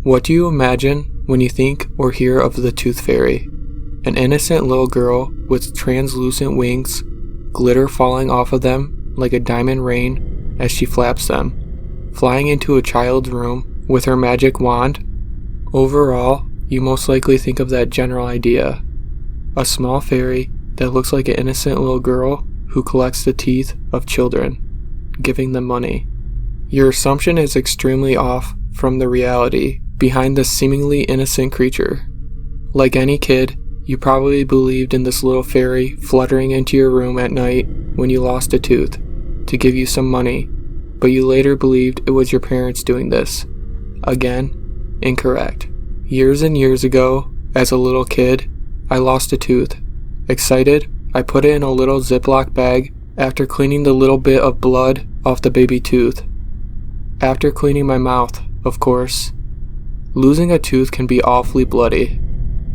What do you imagine when you think or hear of the Tooth Fairy? An innocent little girl with translucent wings, glitter falling off of them like a diamond rain as she flaps them, flying into a child's room with her magic wand? Overall, you most likely think of that general idea. A small fairy that looks like an innocent little girl who collects the teeth of children, giving them money. Your assumption is extremely off from the reality behind this seemingly innocent creature. Like any kid, you probably believed in this little fairy fluttering into your room at night when you lost a tooth to give you some money, but you later believed it was your parents doing this. Again, incorrect. Years and years ago, as a little kid, I lost a tooth. Excited, I put it in a little Ziploc bag after cleaning the little bit of blood off the baby tooth. After cleaning my mouth, of course. Losing a tooth can be awfully bloody.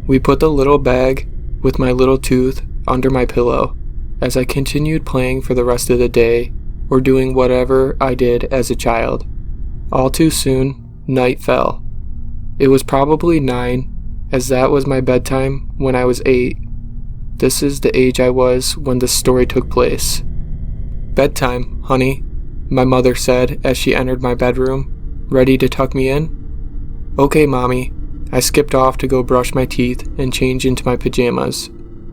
We put the little bag with my little tooth under my pillow as I continued playing for the rest of the day or doing whatever I did as a child. All too soon, night fell. It was probably 9, as that was my bedtime when I was 8. This is the age I was when this story took place. "Bedtime, honey," my mother said as she entered my bedroom, ready to tuck me in. "Okay, Mommy." I skipped off to go brush my teeth and change into my pajamas,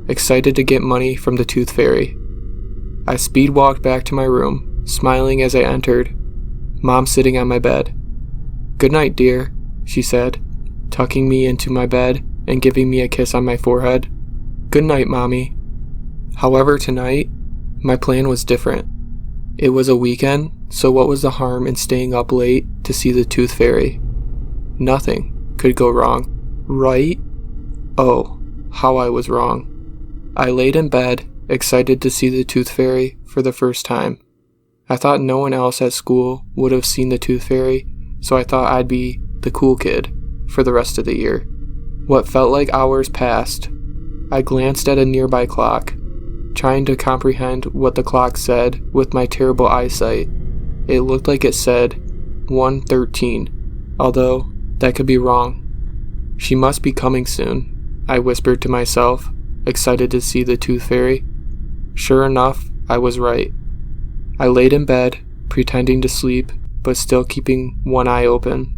excited to get money from the Tooth Fairy. I speed walked back to my room, smiling as I entered, Mom sitting on my bed. "Good night, dear," she said, tucking me into my bed and giving me a kiss on my forehead. "Good night, Mommy." However, tonight, my plan was different. It was a weekend, so what was the harm in staying up late to see the Tooth Fairy? Nothing could go wrong, right? Oh, how I was wrong. I laid in bed, excited to see the Tooth Fairy for the first time. I thought no one else at school would have seen the Tooth Fairy, so I thought I'd be the cool kid for the rest of the year. What felt like hours passed. I glanced at a nearby clock, trying to comprehend what the clock said with my terrible eyesight. It looked like it said 1:13, although that could be wrong. She must be coming soon, I whispered to myself, excited to see the Tooth Fairy. Sure enough, I was right. I laid in bed, pretending to sleep, but still keeping one eye open.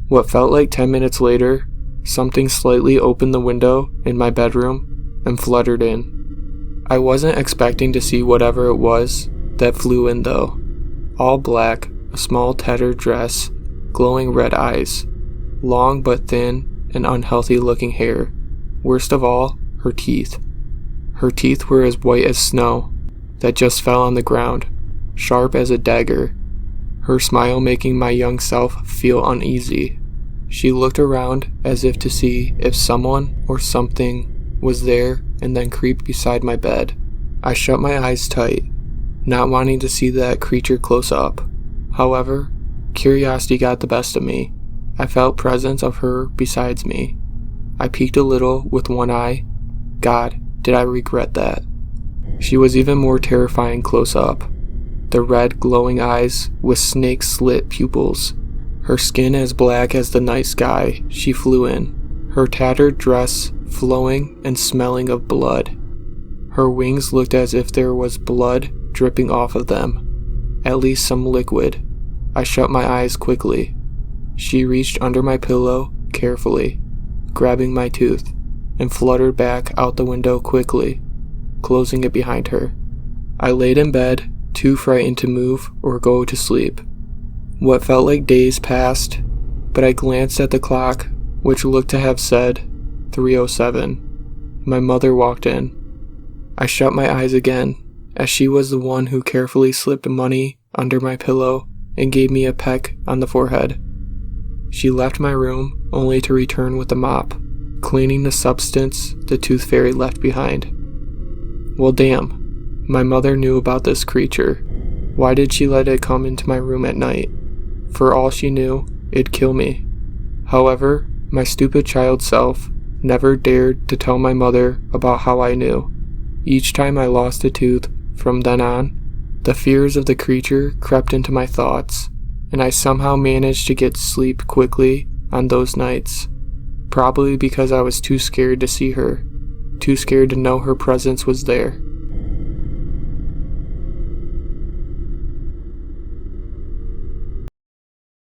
What felt like 10 minutes later, something slightly opened the window in my bedroom and fluttered in. I wasn't expecting to see whatever it was that flew in though. All black, a small tattered dress, glowing red eyes, long but thin and unhealthy looking hair. Worst of all, her teeth. Her teeth were as white as snow that just fell on the ground, sharp as a dagger. Her smile making my young self feel uneasy. She looked around as if to see if someone or something was there and then creeped beside my bed. I shut my eyes tight, not wanting to see that creature close up. However, curiosity got the best of me. I felt presence of her besides me. I peeked a little with one eye. God, did I regret that. She was even more terrifying close up. The red glowing eyes with snake-slit pupils. Her skin as black as the night sky she flew in. Her tattered dress flowing and smelling of blood. Her wings looked as if there was blood dripping off of them. At least some liquid. I shut my eyes quickly. She reached under my pillow carefully, grabbing my tooth, and fluttered back out the window quickly, closing it behind her. I laid in bed, too frightened to move or go to sleep. What felt like days passed, but I glanced at the clock, which looked to have said 3:07. My mother walked in. I shut my eyes again, as she was the one who carefully slipped money under my pillow and gave me a peck on the forehead. She left my room only to return with a mop, cleaning the substance the Tooth Fairy left behind. Well, damn. My mother knew about this creature. Why did she let it come into my room at night? For all she knew, it'd kill me. However, my stupid child self never dared to tell my mother about how I knew. Each time I lost a tooth from then on, the fears of the creature crept into my thoughts, and I somehow managed to get sleep quickly on those nights, probably because I was too scared to see her, too scared to know her presence was there.